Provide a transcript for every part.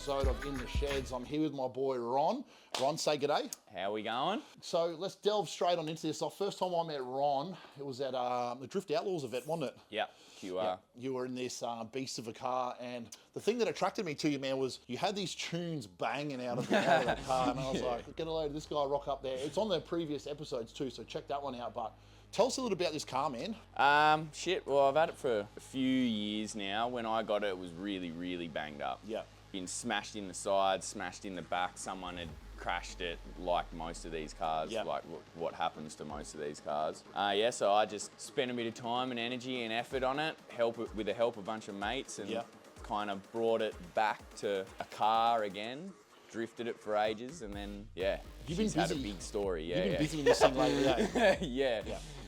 episode of In the Sheds. I'm here with my boy Ron. Ron, say g'day. How we going? So let's delve straight on into this. The first time I met Ron, it was at the Drift Outlaws event, wasn't it? Yep, QR. Yeah. You were in this beast of a car, and the thing that attracted me to you, man, was you had these tunes banging out of the car, and I was like, get a load of this guy rock up there. It's on the previous episodes too, so check that one out. But tell us a little about this car, man. Well, I've had it for a few years now. When I got it, it was really, really banged up. Yeah. Been smashed in the sides, smashed in the back. Someone had crashed it, like most of these cars, Yep. like what happens to most of these cars. So I just spent a bit of time and energy and effort on it, with the help of a bunch of mates, and Yep. kind of brought it back to a car again. Drifted it for ages, and then You've been she's had a busy. big story. You've been busy in this thing lately, eh?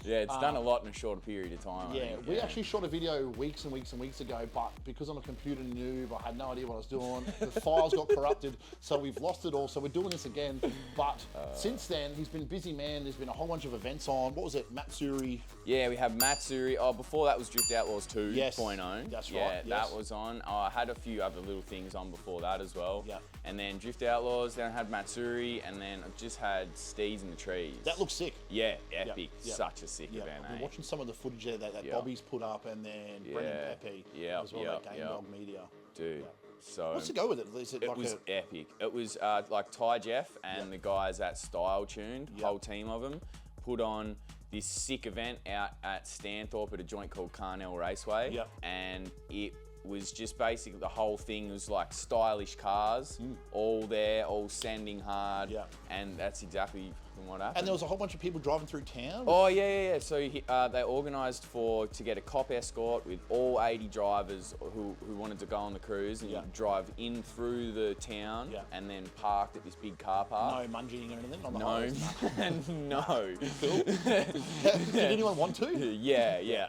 Yeah, it's done a lot in a shorter period of time. I Yeah, think, we actually shot a video weeks and weeks and weeks ago, but because I'm a computer noob, I had no idea what I was doing. The files got corrupted, so we've lost it all. So we're doing this again. But since then, he's been busy, man. There's been a whole bunch of events on. What was it? 𝗛𝗴𝗁. Yeah, we have 𝗛𝗴𝗁. Oh, before that was Drift Outlaws 2.0. Yes, that's right, Yeah, yes. that was on. Oh, I had a few other little things on before that as well. Yeah. And then Drift Outlaws, then I had 𝗛𝗴𝗁, and then I've just had Steez in the Trees. That looks sick. Yeah, epic. Yep. Such a sick Yeah, event, I've been eh? watching some of the footage there that Yep. Bobby's put up, and then Brendan Pepe as well, that Game Dog Media. Dude. Yeah. So What's the go with it? Is it it like was a... epic. It was like Ty Jeff and the guys at Style Tuned, Yep. whole team of them, put on this sick event out at Stanthorpe at a joint called 𝗠𝗲𝗁 Yep. and it was just basically the whole thing was like stylish cars, all there, all sending hard, Yep. and that's exactly what happened. And there was a whole bunch of people driving through town? Oh yeah. So they organised to get a cop escort with all 80 drivers who wanted to go on the cruise, and Yeah. you drive in through the town, Yeah. and then parked at this big car park. No munging or anything on the No, highways? no. Did anyone want to? Yeah.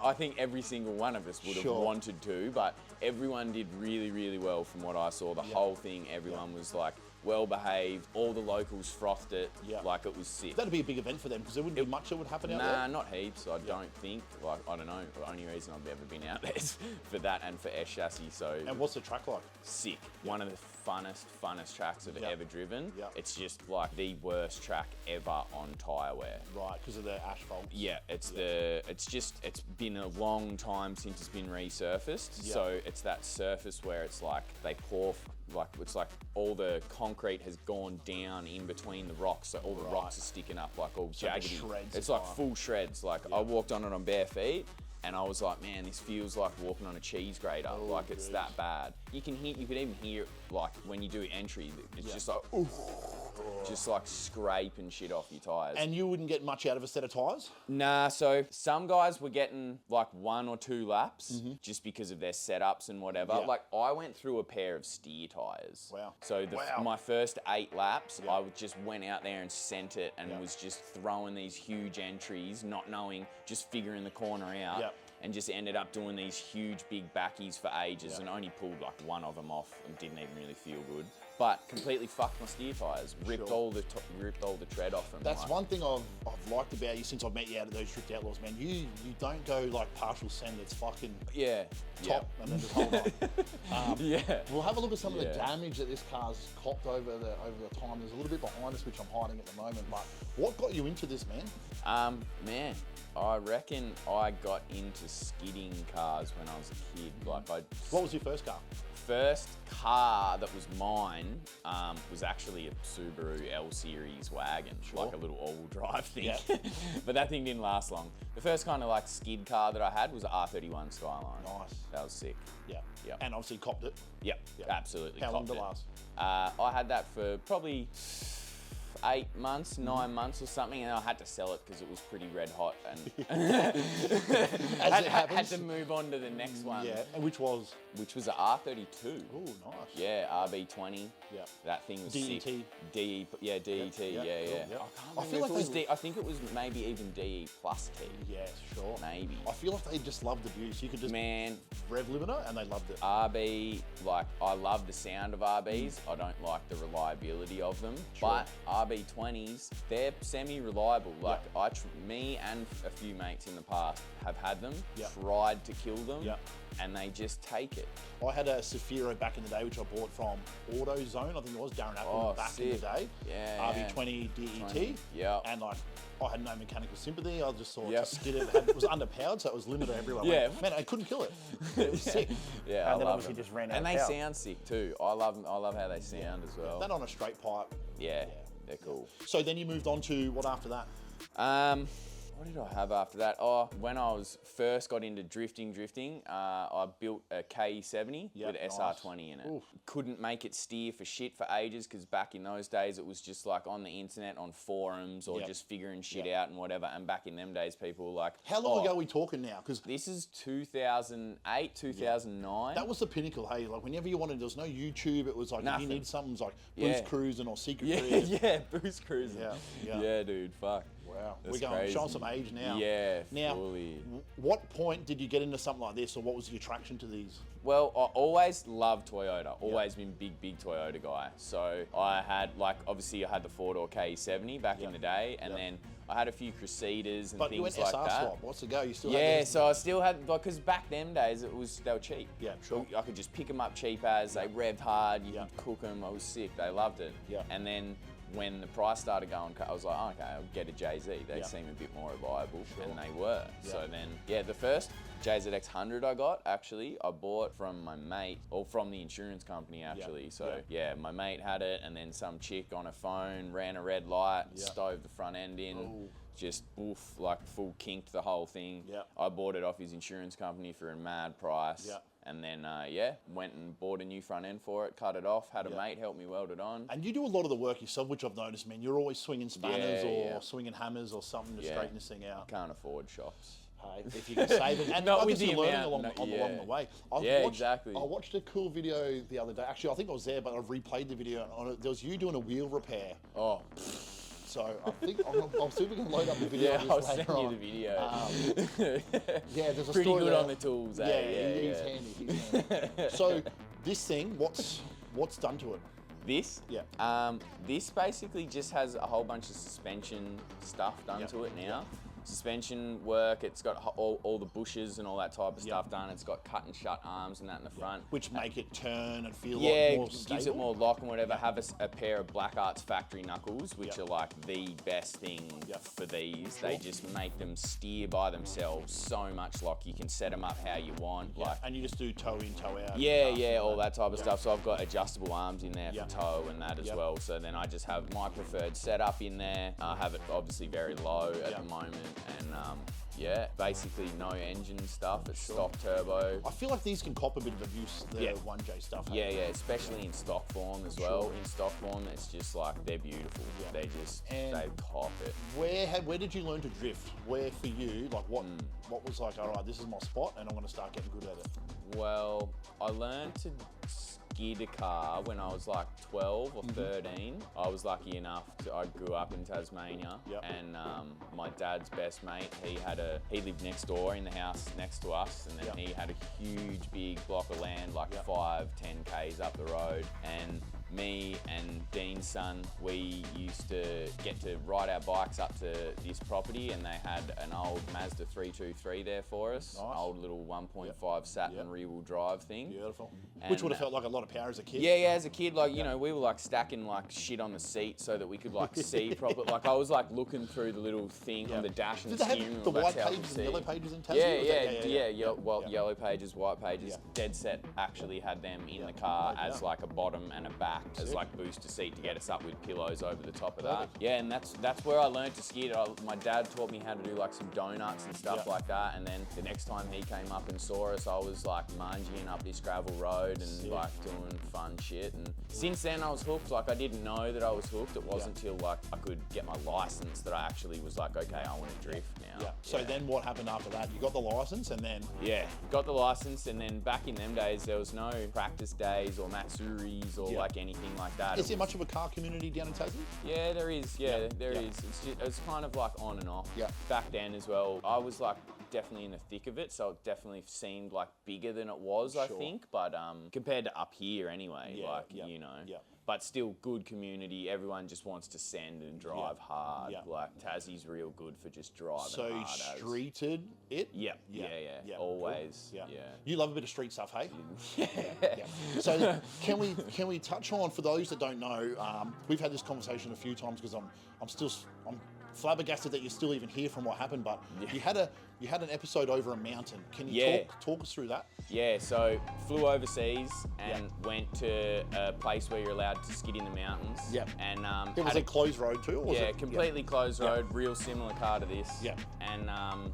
I think every single one of us would have Sure. wanted to, but everyone did really, really well from what I saw. The whole thing, everyone was like well behaved. All the locals frothed it like it was sick. That'd be a big event for them because there wouldn't be much that would happen out Nah, there. not heaps. I don't think. Like, I don't know. The only reason I've ever been out there is for that and for S chassis. So And what's the track like? sick. One of the funnest tracks I've ever driven. Yeah. It's just like the worst track ever on tyre wear. Right, because of the asphalt. Yeah, it's been a long time since it's been resurfaced. Yeah. So it's that surface where it's like they pour, it's like all the concrete has gone down in between the rocks, so all the rocks are sticking up like all So the jaggedy. shreds It's of like tire. full shreds. Like I walked on it on bare feet, and I was like, man, this feels like walking on a cheese grater. Like it's geez. that bad. You could even hear it like when you do entry. It's just like just like scraping shit off your tires. And you wouldn't get much out of a set of tyres? Nah, so some guys were getting like 1 or 2 laps just because of their setups and whatever. Yeah. Like I went through a pair of steer tyres. Wow. So my first 8 laps, Yeah. I just went out there and sent it and was just throwing these huge entries, not knowing, just figuring the corner out. Yeah. And just ended up doing these huge big backies for ages and only pulled like 1 of them off and didn't even really feel good. But completely fucked my steer tyres, ripped all the tread off them. That's like, one thing I've liked about you since I've met you out at those Drift Outlaws, man. You don't go like partial send, it's fucking top and then just hold on. We'll have a look at some of the damage that this car's copped over the time. There's a little bit behind us which I'm hiding at the moment, but what got you into this, man? Man, I reckon I got into skidding cars when I was a kid. Like What was your first car? First car that was mine was actually a Subaru L Series wagon, like a little all-wheel drive thing. Yeah. But that thing didn't last long. The first kind of like skid car that I had was an R31 Skyline. Nice. That was sick. Yeah. Yep. And obviously copped it. Yep, absolutely. How long copped did it it. last? I had that for probably 8 months, 9 months or something, and I had to sell it because it was pretty red hot, and had to move on to the next one. Yeah, and which was? Which was an R32. Oh, nice. Yeah, RB20. Yeah. That thing was DET. sick. DET, DET, yeah. Yep. I feel like I think it was maybe even DE plus T. Yeah, sure. Maybe. I feel like they just loved abuse. You could just rev limiter and they loved it. RB, like I love the sound of RBs. I don't like the reliability of them. Sure. But RB20s, they're semi-reliable. Like me and a few mates in the past have had them, tried to kill them, and they just take it. I had a 𝗲𝗴𝘀 back in the day, which I bought from AutoZone. I think it was Darren Apple back in the day. RB20 DET. And like, I had no mechanical sympathy. I just saw it just skid it. It was underpowered, so it was limited everywhere. Man, I couldn't kill it. It was sick. And then obviously just ran out of power. And they sound sick too. I love how they sound as well. That on a straight pipe. Yeah, they're cool. So then you moved on to what after that? What did I have after that? Oh, when I was first got into drifting, I built a 𝗀𝗃 with SR20 in it. Oof. Couldn't make it steer for shit for ages because back in those days it was just like on the internet, on forums, or just figuring shit out and whatever. And back in them days, people were like, how long ago are we talking now? Because this is 2008, 2009. That was the pinnacle, hey? Like whenever you wanted, there was no YouTube. It was like, if you needed something, it was like Boost Cruising or Secret Career. Boost Cruising. Yeah, dude, fuck. Wow, that's we're going showing some age now. Yeah, now, fully. What point did you get into something like this, or what was the attraction to these? Well, I always loved Toyota. Always been big Toyota guy. So I had obviously I had the 4-door 𝗀𝗃 back in the day, and then I had a few Crusaders and but things you went like SR that. Swap. What's the go? You still had so I still had, because back them days they were cheap. Yeah, sure. I could just pick them up cheap as they revved hard. You could cook them. I was sick. They loved it. And then when the price started going, I was like, oh, okay, I'll get a JZ. They seem a bit more reliable, and they were. So then, the first JZX100 I got, actually, I bought from my mate, or from the insurance company, actually. So, my mate had it, and then some chick on a phone ran a red light, stove the front end in, just boof, like full kinked the whole thing. I bought it off his insurance company for a mad price. And then, went and bought a new front end for it, cut it off, had a mate help me weld it on. And you do a lot of the work yourself, which I've noticed, man. You're always swinging spanners or swinging hammers or something to straighten this thing out. Can't afford shops. Hey, if you can save it. And not obviously with the learning amount, along the way. Exactly. I watched a cool video the other day. Actually, I think I was there, but I've replayed the video. There was you doing a wheel repair. Oh. So I think I'll see if we can load up the video. I'll send you the video. There's a pretty story good there. on the tools. He's handy. He's handy. So this thing, what's done to it? This? This basically just has a whole bunch of suspension stuff done to it now. Suspension work, it's got all the bushes and all that type of stuff done. It's got cut and shut arms and that in the front. Which make it turn and feel like more stable. Gives it more lock and whatever. Have a pair of Black Arts factory knuckles, which are like the best thing for these. They just make them steer by themselves so much lock. You can set them up how you want. Like, and you just do toe in, toe out. All that type of stuff. So I've got adjustable arms in there for toe and that as well. So then I just have my preferred setup in there. I have it obviously very low at the moment. And basically no engine stuff. It's stock turbo. I feel like these can cop a bit of abuse, the 1J stuff. Especially in stock form as well. In stock form, it's just like, they're beautiful. They cop it. Where did you learn to drift? Where for you, like what was like, all right, this is my spot and I'm going to start getting good at it? Well, I learned to skid a car when I was like 12 or 13. I was lucky enough I grew up in Tasmania, and my dad's best mate, he lived next door in the house next to us, and then he had a huge big block of land, like 5-10 Ks up the road, and me and Dean's son, we used to get to ride our bikes up to this property, and they had an old Mazda 323 there for us. Nice. Old little 1.5 Saturn rear-wheel drive thing. Beautiful. And which would have felt like a lot of power as a kid. As a kid, like, you know, we were like stacking like shit on the seat so that we could like see properly. Like, I was like looking through the little thing on the dash and Did they have the white pages and yellow pages in Tasmania? Yellow pages, white pages. Dead Set actually had them in the car as like a bottom and a back. As like booster seat to get us up with pillows over the top of that. Yeah, and that's where I learned to skid. My dad taught me how to do like some donuts and stuff like that. And then the next time he came up and saw us, I was like mangying up this gravel road and like doing fun shit. And since then I was hooked. Like, I didn't know that I was hooked. It wasn't until like I could get my license that I actually was like, okay, I want to drift now. So then what happened after that? You got the license and then? Got the license, and then back in them days there was no practice days or Matsuris or like anything like that. Is there much of a car community down in Tassie? Yeah, there is. There is. It's kind of like on and off. Back then as well, I was like definitely in the thick of it, so it definitely seemed like bigger than it was, I think. But compared to up here anyway, you know. but still good community. Everyone just wants to send and drive hard. Like Tassie's real good for just driving hard. So streeted it? Yeah, always. Cool. Yeah. You love a bit of street stuff, hey? Yeah. So can we touch on, for those that don't know, we've had this conversation a few times because I'm flabbergasted that you're still even here from what happened, but you had an episode over a mountain. Can you talk us through that? Yeah, so flew overseas and went to a place where you're allowed to skid in the mountains. Yep. And it was a closed road too? Or was it? Completely closed road, real similar car to this. Yeah. And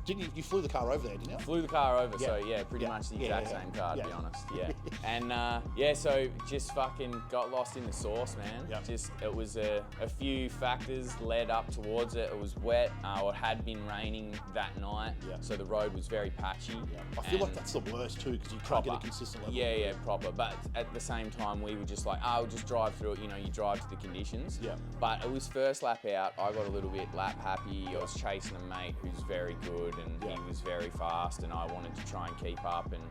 didn't you flew the car over there, didn't you? Flew the car over, so pretty much the exact same car, to be honest. Yeah. And so just fucking got lost in the sauce, man. Yep. Just, it was a few factors led up towards it. It was wet, or it had been raining that night, so the road was very patchy. I feel like that's the worst too, because you can't get a consistent level. Yeah, proper. But at the same time, we were just like, we'll just drive through it. You know, you drive to the conditions. Yeah. But it was first lap out. I got a little bit lap happy. I was chasing a mate who's very good, and he was very fast, and I wanted to try and keep up. And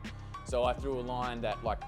so I threw a line that, like,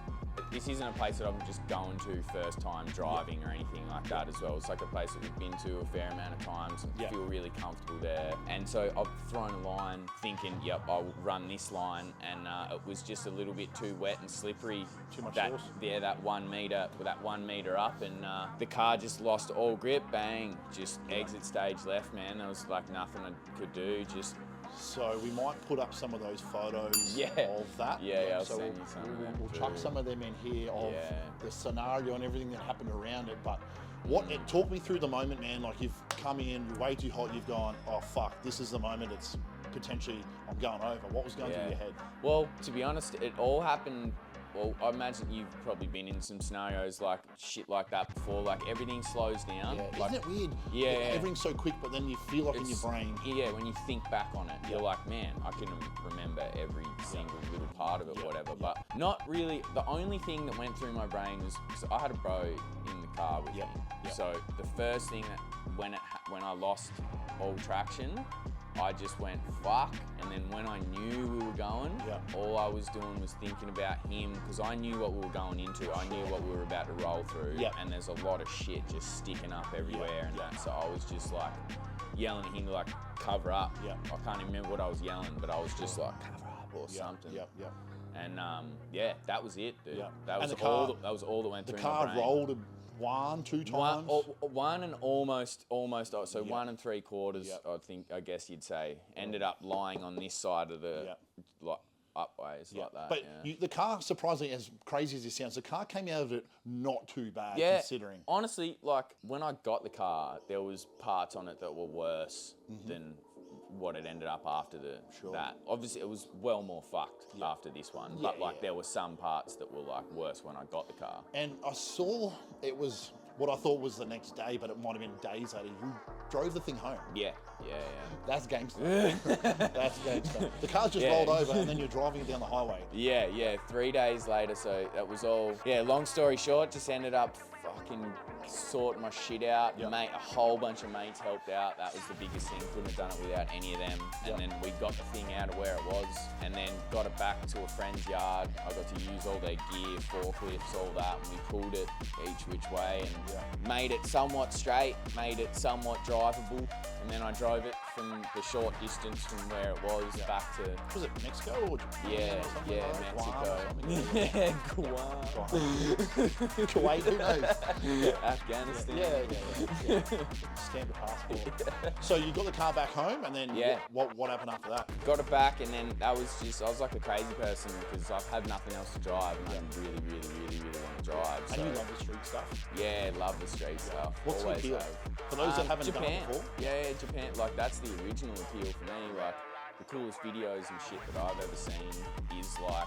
this isn't a place that I'm just going to first time driving or anything like that as well. It's like a place that we've been to a fair amount of times and feel really comfortable there. And so I've thrown a line thinking, I'll run this line, and it was just a little bit too wet and slippery. Too much sauce? Yeah, that 1 meter up, and the car just lost all grip, bang, just exit stage left, man. There was like nothing I could do, just... So we might put up some of those photos of that. I'll so send you some of them. We'll chuck some of them in here of the scenario and everything that happened around it. But talk me through the moment, man. Like, you've come in, you're way too hot, you've gone, oh fuck, this is the moment, it's potentially, I'm going over. What was going through your head? Well, to be honest, it all happened. Well, I imagine you've probably been in some scenarios like shit like that before. Like, everything slows down. Yeah. Like, isn't it weird? Yeah. Everything's so quick, but then you feel like in your brain. Yeah, when you think back on it, you're like, man, I can remember every single little part of it, whatever. But not really. The only thing that went through my brain was, because I had a bro in the car with me. So the first thing that when I lost all traction, I just went, fuck, and then when I knew we were going, all I was doing was thinking about him, because I knew what we were going into. I knew what we were about to roll through, and there's a lot of shit just sticking up everywhere and that, so I was just like yelling at him to like cover up. I can't even remember what I was yelling, but I was just like, cover up or something. And that was it, dude. That was all that went through my brain. The car rolled 1, 2 times? One and almost, so 1 3/4, I guess you'd say, ended up lying on this side of the, like, upways, like that. But the car, surprisingly, as crazy as it sounds, the car came out of it not too bad, considering. Honestly, like, when I got the car, there was parts on it that were worse than what it ended up after that. Obviously, it was well more fucked after this one, but there were some parts that were like worse when I got the car. And I saw it was what I thought was the next day, but it might have been days later. You drove the thing home. Yeah. That's gangster. That's gangster. The car's just rolled over, and then you're driving it down the highway. Yeah. 3 days later, so that was all. Yeah, long story short, just ended up fucking sorting my shit out. Mate, a whole bunch of mates helped out. That was the biggest thing. Couldn't have done it without any of them. And then we got the thing out of where it was, and then got it back to a friend's yard. I got to use all their gear, forklifts, all that, and we pulled it each which way and made it somewhat straight, made it somewhat drivable, and then I drove it from the short distance from where it was back to... Was it Mexico or Mexico. Guam. Kuwait, who knows? Afghanistan. Standard passport. So you got the car back home, and then what happened after that? Got it back, and then that was just, I was like a crazy person because I've had nothing else to drive, and I really want to drive. And you love the street stuff? Yeah, love the street stuff. What's the appeal? For those that haven't done it before? Yeah, Japan. Like, that's the original appeal for me. Like, the coolest videos and shit that I've ever seen is like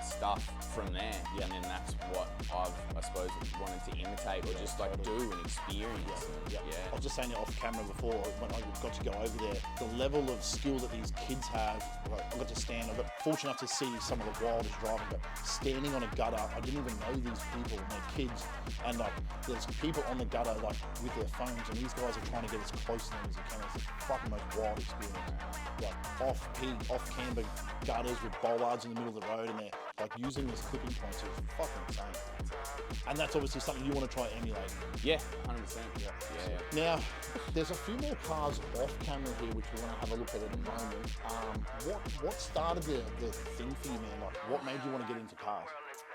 stuff from there. And then that's what I suppose, wanted to imitate or just like do and experience. I was just saying it off camera before when I got to go over there. The level of skill that these kids have, I got to stand, I got fortunate enough to see some of the wildest driving, but standing on a gutter, I didn't even know these people and they're kids, and like there's people on the gutter like with their phones, and these guys are trying to get as close to them as they can. It's the fucking most wild experience. Like off camber gutters with bollards in the middle of the road, and they're like using this clipping points is fucking insane. And that's obviously something you want to try and emulate. Yeah, 100%. Yeah. Now, there's a few more cars off camera here which we want to have a look at the moment. What started the thing for you, man? Like, what made you want to get into cars?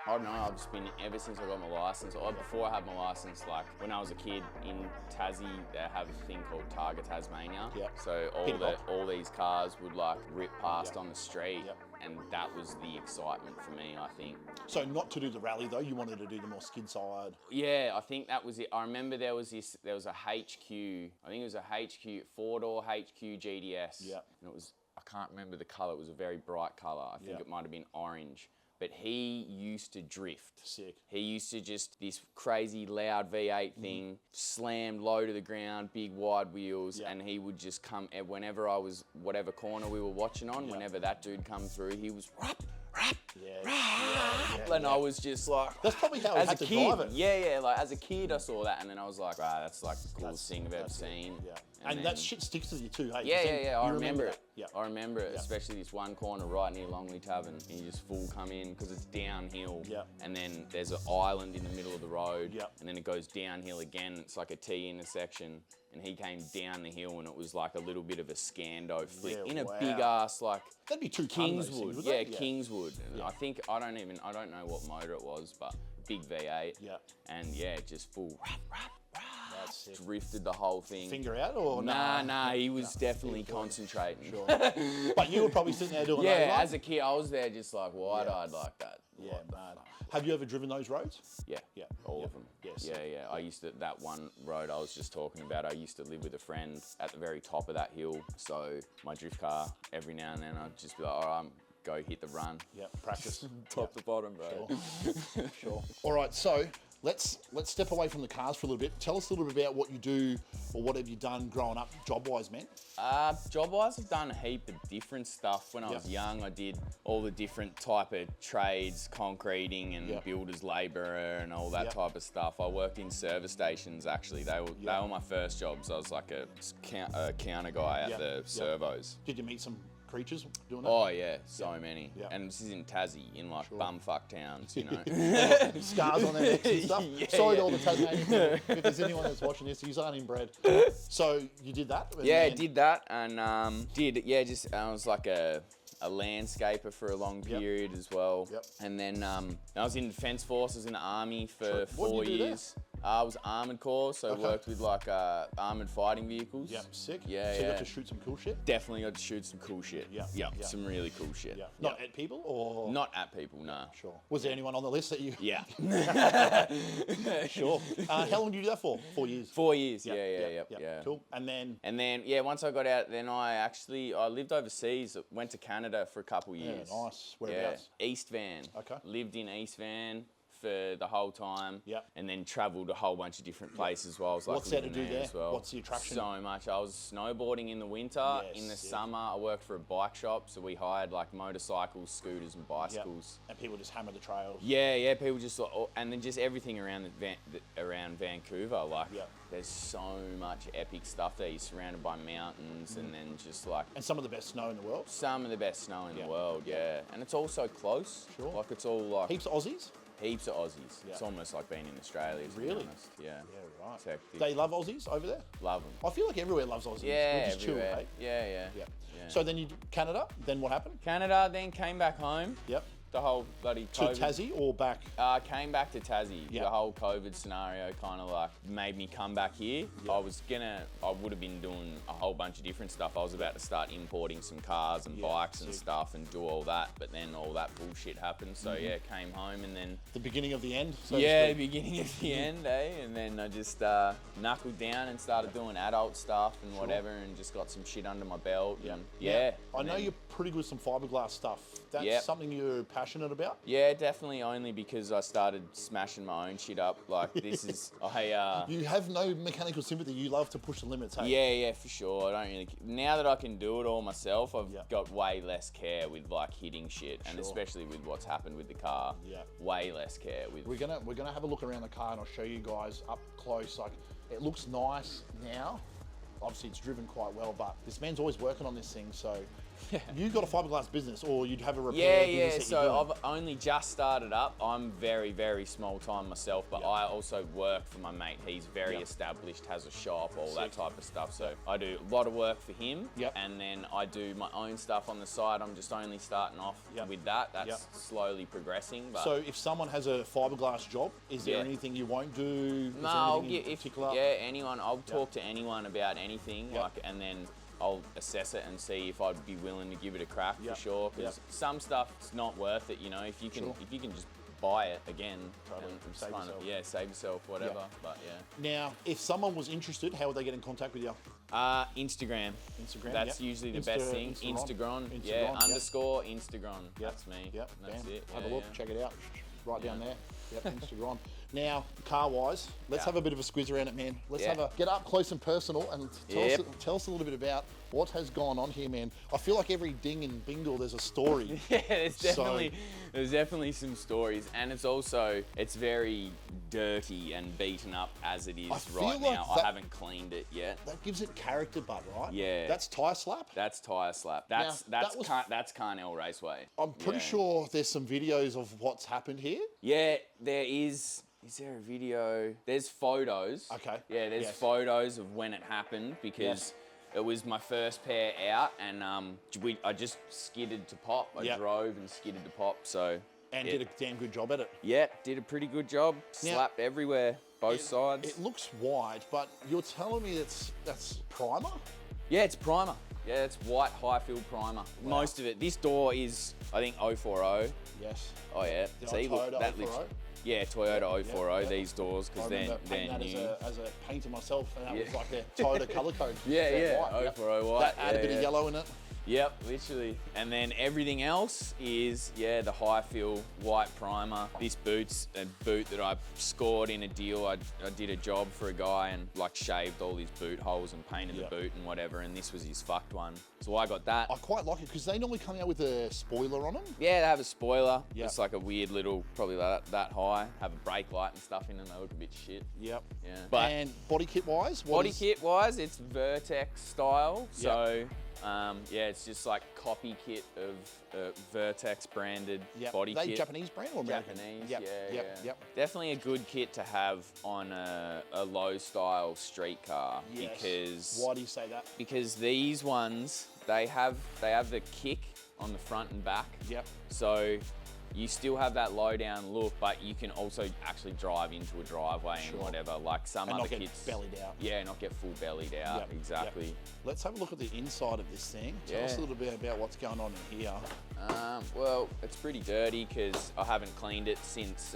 I don't know, I've just been, ever since I got my license, or before I had my license, like when I was a kid in Tassie, they have a thing called 𝗛𝗴𝘁. Yep. So all these cars would like rip past on the street, and that was the excitement for me, I think. So not to do the rally though, you wanted to do the more skid side? Yeah, I think that was it. I remember there was a HQ, I think it was a HQ, 4-door HQ GDS. Yeah. And it was, I can't remember the colour, it was a very bright colour. I think it might have been orange. But he used to drift. Sick. He used to just, this crazy loud V8 thing, slammed low to the ground, big wide wheels, and he would just come, whenever I was, whatever corner we were watching on, whenever that dude come through, he was, and I was just like, that's probably how I had to drive it. Yeah, like as a kid I saw that, and then I was like, wow, that's like the coolest thing I've ever seen. Yeah. And that shit sticks with you too, hey? Yeah, I remember it. Yeah. I remember it, especially this one corner right near Longley Tavern, and you just full come in because it's downhill, and then there's an island in the middle of the road, and then it goes downhill again. It's like a T intersection, and he came down the hill, and it was like a little bit of a scando flick in a big ass like that'd be two Kingswood, things, Kingswood. And I think I don't know what motor it was, but big V8, and just full. Drifted the whole thing. Finger out or nah, he was definitely concentrating. Sure. But you were probably sitting there doing that. Yeah, as a kid, I was there just like wide-eyed like that. Yeah, man. Have you ever driven those roads? Yeah, all of them. Yes. Yeah. I used to, that one road I was just talking about, I used to live with a friend at the very top of that hill. So my drift car, every now and then I'd just be like, all right, go hit the run. Yeah, practice. Top to bottom, bro. Sure. All right, so let's step away from the cars for a little bit. Tell us a little bit about what you do or what have you done growing up job-wise, man? Job-wise, I've done a heap of different stuff. When I was young, I did all the different type of trades, concreting and builder's labourer and all that type of stuff. I worked in service stations, actually. They were my first jobs. I was like a counter guy at the servos. Did you meet some creatures doing that? Oh yeah, so many. And this is in Tassie, in like bumfuck towns, you know. Scars on their necks and stuff. Sorry to all the Tasmanian people, if there's anyone that's watching this, he's inbred. So you did that? I did that, and I was like a landscaper for a long period as well. And then I was in Defence Forces in the Army for 4 years. I was Armoured Corps, so worked with like armoured fighting vehicles. Yeah, sick. Yeah, so you got to shoot some cool shit? Definitely got to shoot some cool shit. Yeah, some really cool shit. Yeah. Not at people or? Not at people, no. Sure. Was there anyone on the list that you? Yeah. Sure. How long did you do that for? 4 years? 4 years, yeah. Cool. And then, once I got out, then I lived overseas, went to Canada for a couple years. Yeah, nice. Whereabouts? East Van. Okay. Lived in East Van for the whole time, and then travelled a whole bunch of different places while I was like what's there to do there? As well. What's the attraction? So much. I was snowboarding in the winter. In the summer, I worked for a bike shop, so we hired like motorcycles, scooters, and bicycles. And people just hammer the trails. Yeah. People just and then just everything around around Vancouver. Like, there's so much epic stuff there. You're surrounded by mountains, and then just like. And some of the best snow in the world. Some of the best snow in the world. Yeah. And it's all so close. Sure. Like it's all like. Heaps of Aussies. Heaps of Aussies. It's almost like being in Australia, to be honest. Yeah. Yeah, right. It's hectic. They love Aussies over there? Love them. I feel like everywhere loves Aussies. Yeah, We're just everywhere. chill, eh? Yeah. So then you Canada, then what happened? Canada, then came back home. Yep. The whole bloody COVID. To Tassie or back? Came back to Tassie. The whole COVID scenario kind of like made me come back here. I would have been doing a whole bunch of different stuff. I was about to start importing some cars and bikes and stuff and do all that, but then all that bullshit happened. So came home and then... The beginning of the end? So beginning of the end, eh? And then I just knuckled down and started doing adult stuff and whatever, and just got some shit under my belt. And, I know you're pretty good with some fiberglass stuff. That's something you're passionate about? Yeah, definitely, only because I started smashing my own shit up. Like, this is... You have no mechanical sympathy. You love to push the limits, hey? Yeah, for sure. I don't really... Now that I can do it all myself, I've got way less care with, like, hitting shit. And especially with what's happened with the car. Way less care with... We're gonna have a look around the car and I'll show you guys up close. Like, it looks nice now. Obviously, it's driven quite well, but this man's always working on this thing, so you got a fiberglass business, or you'd have a repair business? So I've only just started up. I'm very, very small time myself, but I also work for my mate. He's very established, has a shop, all that type of stuff. So I do a lot of work for him, and then I do my own stuff on the side. I'm just only starting off with that. That's slowly progressing. But so if someone has a fiberglass job, is there anything you won't do? No, I'll get anyone. I'll talk to anyone about anything, and then I'll assess it and see if I'd be willing to give it a crack for sure. Because some stuff it's not worth it, you know. If you can, if you can just buy it again, and save yourself, whatever. But Now, if someone was interested, how would they get in contact with you? Instagram. That's usually the best thing. Instagram. Underscore Instagram. That's me. That's it. Have a look. Check it out. Right down there. Instagram. Now, car-wise, let's have a bit of a squiz around it, man. Let's get up close and personal and tell us a little bit about what has gone on here, man. I feel like every ding and bingle, there's a story. There's definitely some stories, and it's very dirty and beaten up as it is right now. I haven't cleaned it yet. That gives it character, bud, right? Yeah. That's Tyre Slap? That's Tyre Slap. That's 𝗠𝗲𝘁 Raceway. I'm pretty sure there's some videos of what's happened here. Yeah, there is. Is there a video? There's photos. Okay. Yeah, there's photos of when it happened because it was my first pair out, and I just skidded to pop. I drove and skidded to pop, so. And did a damn good job at it. Yeah, did a pretty good job. Slapped everywhere, both sides. It looks wide, but you're telling me that's primer? Yeah, it's primer. Yeah, it's white high-field primer. Wow. Most of it. This door is, I think, 𝗠𝗲𝘁. Yes. Oh yeah. See, look, that 𝗠𝗲𝘁. Yeah, Toyota 𝗠𝗲𝘁, these doors, because they're new. As a painter myself, and that was like their Toyota colour code. 𝗠𝗲𝘁 white. Add a bit of yellow in it. Yep, literally. And then everything else is, the high-fill white primer. This boot's a boot that I scored in a deal. I did a job for a guy and like shaved all his boot holes and painted the boot and whatever, and this was his fucked one. So I got that. I quite like it because they normally come out with a spoiler on them. Yeah, they have a spoiler. It's like a weird little, probably that high. Have a brake light and stuff in them. They look a bit shit. Yep. Yeah. But and body kit wise? Kit wise, it's Vertex style. So. It's just like copy kit of Vertex branded body kit. Japanese brand or American? Japanese, yeah. Definitely a good kit to have on a low style street car. Yes. Because why do you say that? Because these ones, they have the kick on the front and back. Yep. So you still have that low down look, but you can also actually drive into a driveway and whatever, like some other kits. Not get bellied out. Yeah, not get full bellied out, exactly. Yep. Let's have a look at the inside of this thing. Tell us a little bit about what's going on in here. Well, it's pretty dirty because I haven't cleaned it since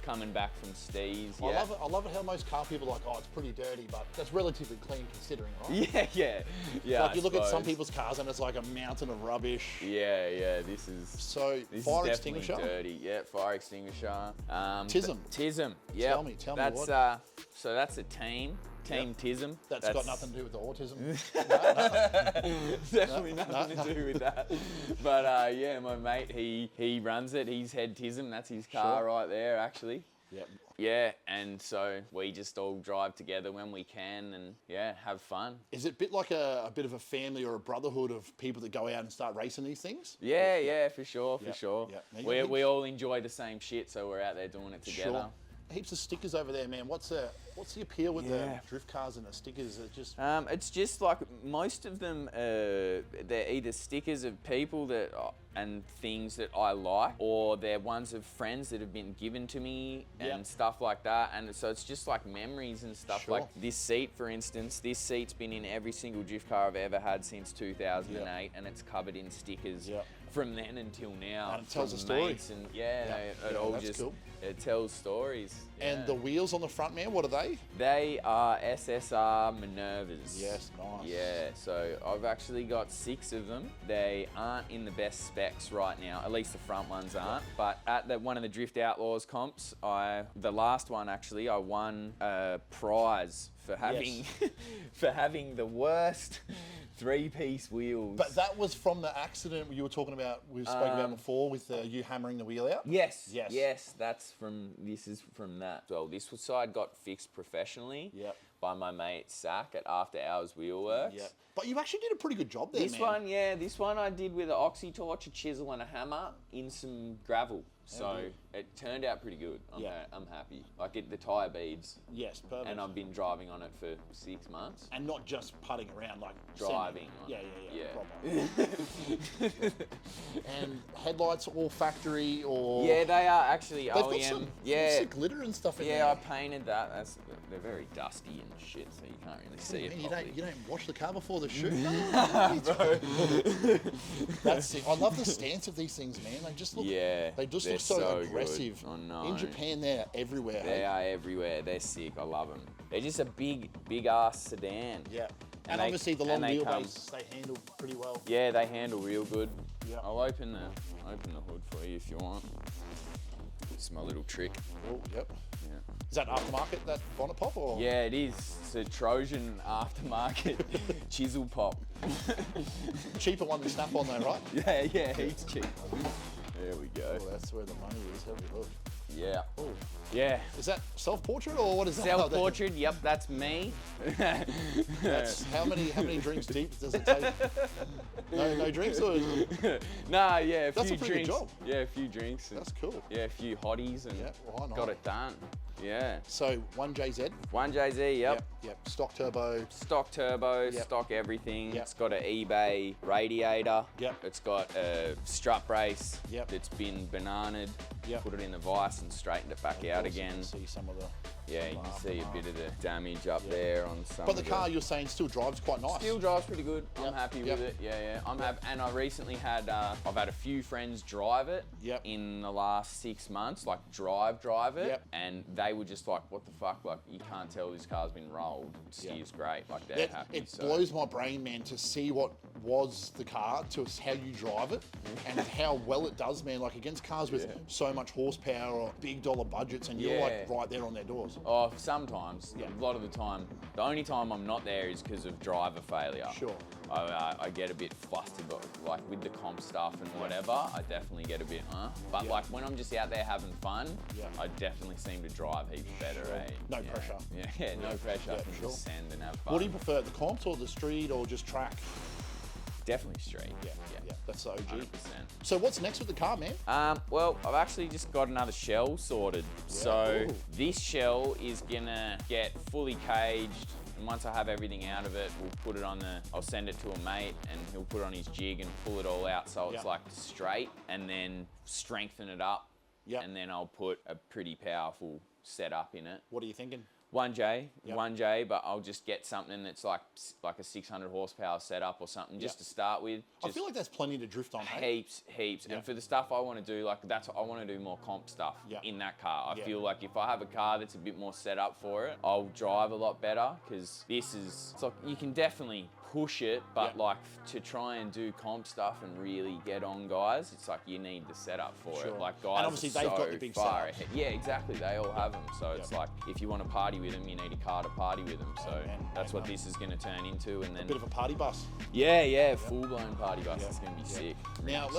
coming back from Steve's. I love it how most car people are like, oh, it's pretty dirty, but that's relatively clean considering, right? Yeah. Like you look at some people's cars and it's like a mountain of rubbish. Yeah, this is fire extinguisher. Dirty. Yeah, fire extinguisher. tism. Yeah. Tell me that's, what. So that's a Team tism. That's got nothing to do with the autism. Definitely nothing to do with that. But my mate, he runs it. He's head tism. That's his car right there, actually. Yep. Yeah, and so we just all drive together when we can and have fun. Is it a bit like a bit of a family or a brotherhood of people that go out and start racing these things? Yeah, for sure. Yep. We all enjoy the same shit, so we're out there doing it together. Sure. Heaps of stickers over there, man. What's the appeal with the drift cars and the stickers? It's just like most of them, they're either stickers of people that and things that I like, or they're ones of friends that have been given to me and stuff like that. And so it's just like memories and stuff. Like this seat, for instance. This seat's been in every single drift car I've ever had since 2008, and it's covered in stickers from then until now. And it tells a story. And it all just cool. It tells stories. And the wheels on the front, man, what are they? They are SSR Minervas. Yes, nice. Yeah, so I've actually got 6 of them. They aren't in the best specs right now, at least the front ones aren't. But at one of the Drift Outlaws comps, the last one actually, I won a prize for having for having the worst 3-piece wheels. But that was from the accident you were talking about, we spoke about before, with you hammering the wheel out? Yes. This is from that. Well, this side got fixed professionally by my mate Sack at After Hours Wheelworks. Yeah. But you actually did a pretty good job there, This one I did with an oxy torch, a chisel and a hammer in some gravel. So it turned out pretty good. I'm happy. Like the tyre beads. Yes, perfect. And I've been driving on it for 6 months. And not just putting around, like driving. Yeah. And headlights all factory or? Yeah, they are actually They've OEM. Got some sick glitter and stuff in there. Yeah, I painted that. They're very dusty and shit, so you can't really see it properly. You don't wash the car before the shoot? That's sick. I love the stance of these things, man. They just look. Yeah. They just look so aggressive. I know. In Japan, they're everywhere. They are everywhere. They're sick. I love them. They're just a big ass sedan. Yeah. And obviously the long wheelbase, they handle pretty well. Yeah, they handle real good. Yeah. I'll open the hood for you if you want. It's my little trick. Oh, yep. Yeah. Is that aftermarket, that bonnet pop, or? Yeah, it is. It's a Trojan aftermarket chisel pop. Cheaper one than Snap-on though, right? Yeah, he's cheap. There we go. Oh, that's where the money is. Have a look. Yeah. Oh. Yeah. Is that self-portrait or what is that? Self-portrait, yep, that's me. That's how many drinks deep does it take? No drinks or? Nah, yeah, a That's few a pretty drinks. good job. Yeah, a few drinks. That's cool. Yeah, a few hotties and why not? got it done. Yeah. So 1JZ. 1JZ, yep. Stock turbo. Stock turbo, stock everything. Yep. It's got an eBay radiator. Yep. It's got a strut brace. Yep. That's been bananaed. Yep. Put it in the vise and straightened it back out again. You can see some of the. Yeah, you can see a bit of the damage up there on some. But the car you're saying still drives quite nice. Still drives pretty good. I'm happy with it. Yeah. I'm happy. And I recently had, I've had a few friends drive it in the last 6 months, like drive it. And they were just like, what the fuck? Like, you can't tell this car's been rolled. It steers great. Like, they're happy. It blows my brain, man, to see what was the car to how you drive it and how well it does, man. Like, against cars with so much horsepower or big dollar budgets, and you're like right there on their doors. Oh, sometimes. A lot of the time. The only time I'm not there is because of driver failure. Sure. I get a bit flustered, but like with the comp stuff and whatever, I definitely get a bit, But like when I'm just out there having fun, I definitely seem to drive heaps better, No pressure. Yeah, no pressure. I can just send and have fun. What do you prefer, the comps or the street or just track? Definitely street. Yeah. That's the OG. 100%. So what's next with the car, man? Well, I've actually just got another shell sorted. So this shell is gonna get fully caged. And once I have everything out of it, we'll put it on I'll send it to a mate and he'll put it on his jig and pull it all out so it's like straight, and then strengthen it up. And then I'll put a pretty powerful setup in it. What are you thinking? 1J, but I'll just get something that's like a 600 horsepower setup or something just to start with. I feel like that's plenty to drift on. Heaps. And for the stuff I want to do, like I want to do more comp stuff in that car. I feel like if I have a car that's a bit more set up for it, I'll drive a lot better, because it's like you can definitely push it, but like to try and do comp stuff and really get on guys, it's like you need the setup for it. Like guys, and obviously they've got the big far setup. ahead. Yeah, exactly. They all have them. So it's like if you want to party with them, you need a car to party with them. So that's what this is going to turn into. And then a bit of a party bus. Yeah, full blown party bus. It's going to be sick. Now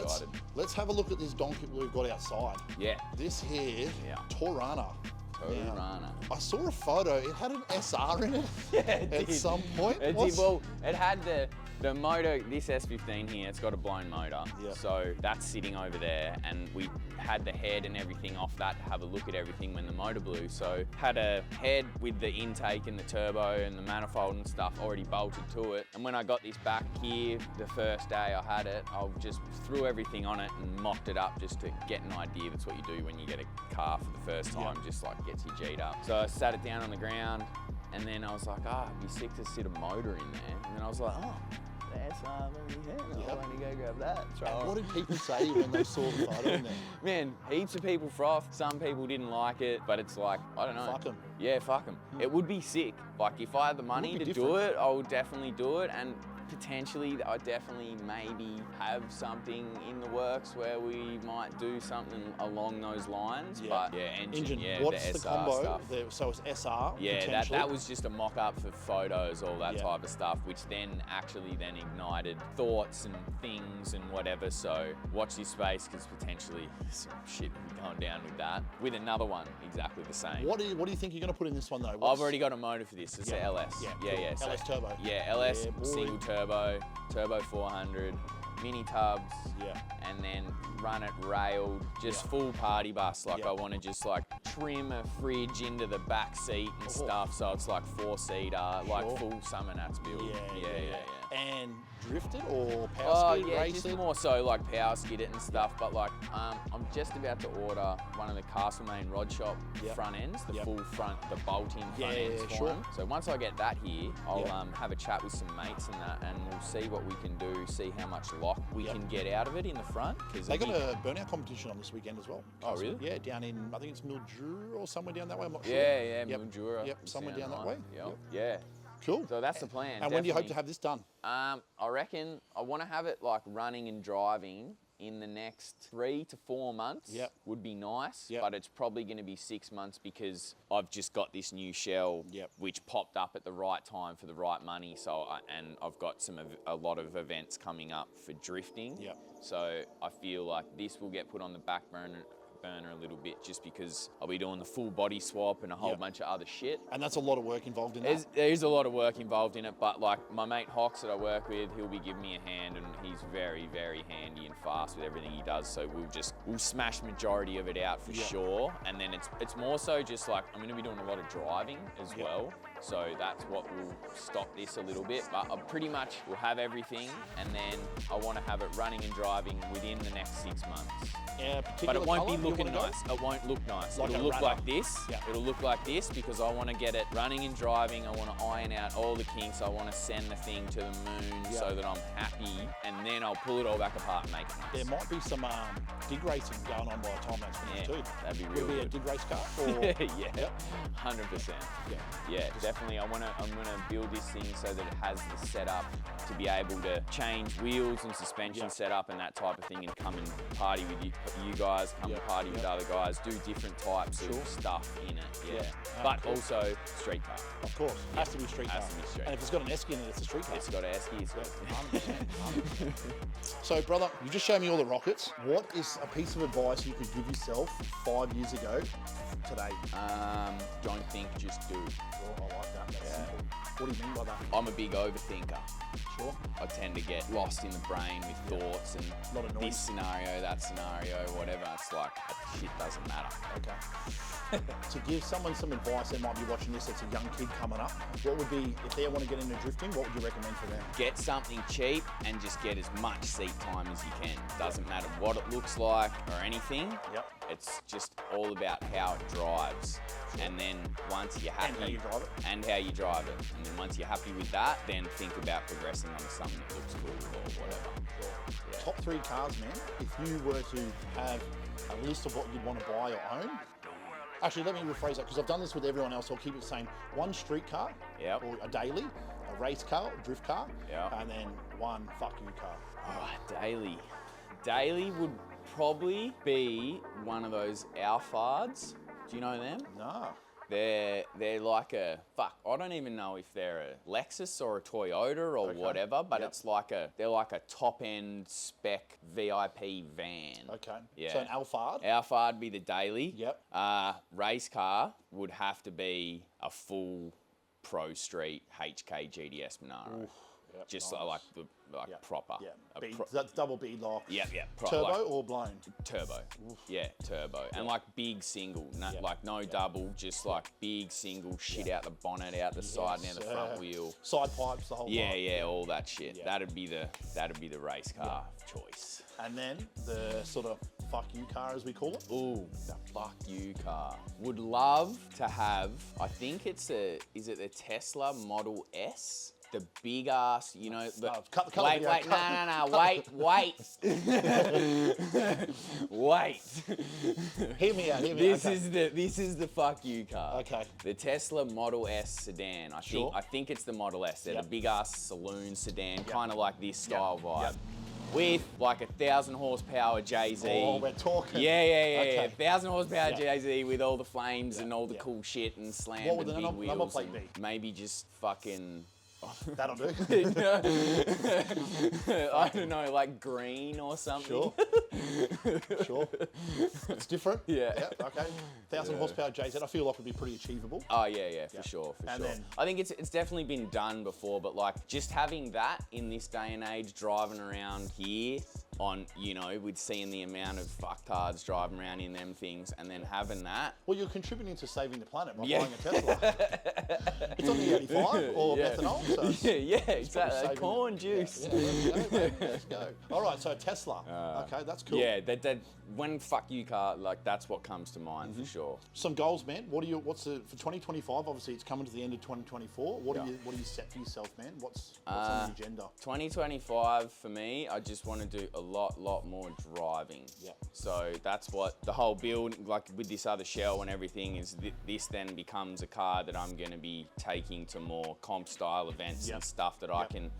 let's have a look at this donkey we've got outside. Yeah. This here, Torana. Rana. I saw a photo. It had an SR in it. At some point. It did. Well, it had the motor. This S15 here, it's got a blown motor. So that's sitting over there, and we had the head and everything off that to have a look at everything when the motor blew. So had a head with the intake and the turbo and the manifold and stuff already bolted to it. And when I got this back here, the first day I had it, I just threw everything on it and mocked it up just to get an idea. That's what you do when you get a car for the first time, just like gets you G'd up. So I sat it down on the ground, and then I was like, it'd be sick to sit a motor in there. And then I was like, the SR, I'll only go grab that. What did people say when they saw the photo in there? Man, heaps of people frothed. Some people didn't like it, but it's like, I don't know. Fuck them. Yeah, fuck them. It would be sick. Like, if I had the money to do it, I would definitely do it. And potentially, I definitely maybe have something in the works where we might do something along those lines. But yeah, engine, yeah, what's the the SR combo? stuff. So it's SR. Yeah, that was just a mock-up for photos, all that type of stuff, which then actually then ignited thoughts and things and whatever. So watch this space, because potentially some shit will be going down with that. With another one, exactly the same. What do you think you're going to put in this one though? I've already got a motor for this. It's a LS. Yeah. So, LS turbo. Yeah, LS single turbo 400. Mini tubs, and then run it railed, just full party bus. Like I want to just like trim a fridge into the back seat and stuff, so it's like 4-seater, like full Summer Nats build. Yeah. And drifted or power skid, raced? Just more so like power skid it and stuff. But like, I'm just about to order one of the Castlemaine rod shop front ends, the full front, the bolt-in front ends for them. So once I get that here, I'll have a chat with some mates and that, and we'll see what we can do, see how much lock we can get out of it in the front. They got a burnout competition on this weekend as well. Oh, really? Yeah, down in, I think it's 𝗛𝗴𝘁 or somewhere down that way, I'm not sure. Yeah, 𝗛𝗴𝘁. Yep, somewhere down that way. Yeah. Cool. So that's the plan. And when do you hope to have this done? I reckon I want to have it like running and driving in the next 3 to 4 months. Would be nice, but it's probably going to be 6 months, because I've just got this new shell which popped up at the right time for the right money. So and I've got a lot of events coming up for drifting. So I feel like this will get put on the back burner a little bit, just because I'll be doing the full body swap and a whole bunch of other shit. And that's a lot of work involved in that. There's a lot of work involved in it, but like my mate Hawks that I work with, he'll be giving me a hand, and he's very, very handy and fast with everything he does. So we'll smash majority of it out for sure. And then it's more so just like, I'm gonna be doing a lot of driving as well. So that's what will stop this a little bit, but I pretty much will have everything, and then I want to have it running and driving within the next 6 months. But it won't be looking nice. It won't look nice. It'll look like this. It'll look like this, because I want to get it running and driving. I want to iron out all the kinks. I want to send the thing to the moon so that I'm happy, and then I'll pull it all back apart and make it nice. There might be some dig racing going on by the time that's finished too. That'd be real good. Will it be a dig race car? Or? 100%. Yeah, definitely. I'm gonna build this thing so that it has the setup to be able to change wheels and suspension setup and that type of thing, and come and party with you guys, come and party with other guys, do different types of stuff in it. But also street car. Of course, has to be street car. And if it's got an Esky in it, it's a street car. It's got an Esky. It's got 100%. So, brother, you just showed me all the rockets. What is a piece of advice you could give yourself 5 years ago today? Don't think, just do. I like that. That's simple. What do you mean by that? I'm a big overthinker. Sure. I tend to get lost in the brain with thoughts and this scenario, that scenario, whatever. It's like, shit doesn't matter. Okay. To give someone some advice that might be watching this, that's a young kid coming up, what would be, if they want to get into drifting, what would you recommend for them? Get something cheap and just get as much seat time as you can. Doesn't matter what it looks like or anything. It's just all about how it drives. And then once you're happy... And how you drive it. And how you drive it. And then once you're happy with that, then think about progressing on something that looks cool or whatever. Top 3 cars, man. If you were to have a list of what you'd want to buy or own... Actually, let me rephrase that, because I've done this with everyone else. I'll keep it the same. 1 street car, or a daily, a race car, a drift car, and then 1 fuck you car. Oh, daily. Daily would probably be one of those @𝗏𝗏𝘁. Do you know them? No. They're like I don't even know if they're a Lexus or a Toyota or whatever, but it's like they're like a top-end spec VIP van. Okay. Yeah. So an 𝗏𝗏𝘁? 𝗏𝗏𝘁 would be the daily. Yep. Race car would have to be a full Pro Street HK GDS Monaro. Just like proper. That's double bead lock. Turbo like, or blown? Turbo. Turbo. And like big single, like no double, just like big single, shit out the bonnet, out the side and out the front wheel. Side pipes, the whole lot. All that shit. That'd be the race car choice. And then the sort of fuck you car, as we call it. Ooh, the fuck you car. Would love to have, I think is it the Tesla Model S? the big ass, you know. Cut the wait, video. wait. Wait. Hear me out. This is the fuck you car. Okay. The Tesla Model S sedan. I think it's the Model S. They're the big ass saloon sedan, kind of like this style vibe. With like 1,000 horsepower JZ. Oh, we're talking. Yeah. 1,000 horsepower JZ with all the flames and all the cool shit and slam What would and the big wheels. number plate be? Maybe just fucking. That'll do. I don't know, like green or something. Sure. It's different. Yeah. Okay. 1,000 horsepower JZ. I feel like would be pretty achievable. Oh yeah, for sure. Then, I think it's definitely been done before, but like just having that in this day and age, driving around here on, you know, with seeing the amount of fucktards driving around in them things, and then having that. Well, you're contributing to saving the planet by buying a Tesla. It's on the 85 or methanol. So exactly. Corn juice. Let's go. All right, so Tesla. Okay, that's cool. Yeah, that when fuck you car, like that's what comes to mind for sure. Some goals, man. What's for 2025? Obviously, it's coming to the end of 2024. What do you set for yourself, man? What's on the agenda? 2025 for me, I just want to do a lot more driving. Yeah. So that's what the whole build, like with this other shell and everything, is this then becomes a car that I'm going to be taking to more comp style events and stuff that I can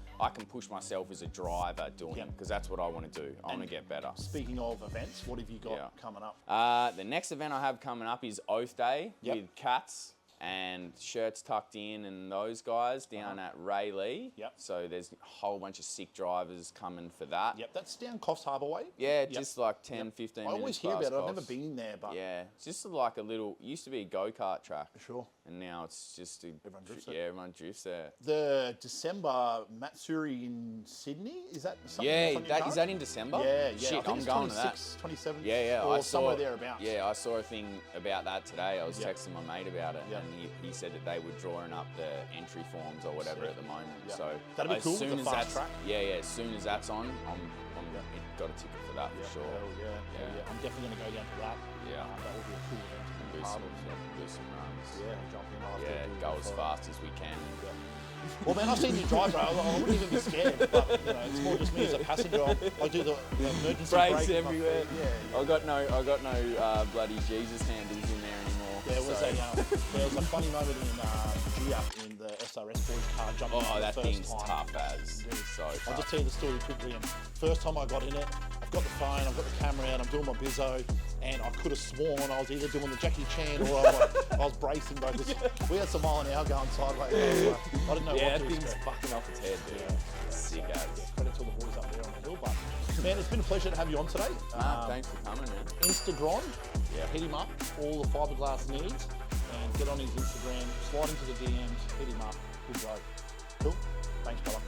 push myself as a driver doing, because that's what I want to do. I want to get better. Speaking of events, what have you got coming up? The next event I have coming up is Oath Day with Cats and Shirts Tucked In and those guys down at Rayleigh. So there's a whole bunch of sick drivers coming for that. That's down 𝗏𝗃 way. Yeah, just like 10, 15 minutes. I always hear about it. I've never been there, but yeah, it's just like a little. Used to be a go-kart track. Sure. And now it's just everyone drifts there. Yeah, everyone drifts there. The December Matsuri in Sydney, is that something? Is that in December? Yeah. Shit, I'm going to that. 27. Yeah. Or somewhere thereabouts. Yeah, I saw a thing about that today. I was texting my mate about it, and he said that they were drawing up the entry forms or whatever at the moment. So that'd be cool. As soon as fast track. As soon as that's on, I'm got a ticket for that for sure. Yeah. I'm definitely going to go down to that. Yeah. That will be a cool event to be part of. Do some runs. Jump in. Go as fast as we can. Well, man, I've seen you drive, bro. I wouldn't even be scared. But it's more just me as a passenger. I do the emergency brakes brake everywhere. I got no bloody Jesus handles in there anymore. There was a funny moment in Gia in the SRS boys car jumping. Oh, that thing's time. tough as. So tough. I'll just tell you the story quickly. And first time I got in it, I've got the phone, I've got the camera out, I'm doing my bizzo, and I could have sworn I was either doing the Jackie Chan or I was bracing, bro. We had some mile an hour going sideways. I didn't know what to that thing's expect. fucking off its head, dude. Sick as. Credit to all the boys up there on the hill, but man, it's been a pleasure to have you on today. Thanks for coming, man. Instagram, hit him up, all the fiberglass needs, and get on his Instagram, slide into the DMs, hit him up, good bloke. Cool. Thanks, fella.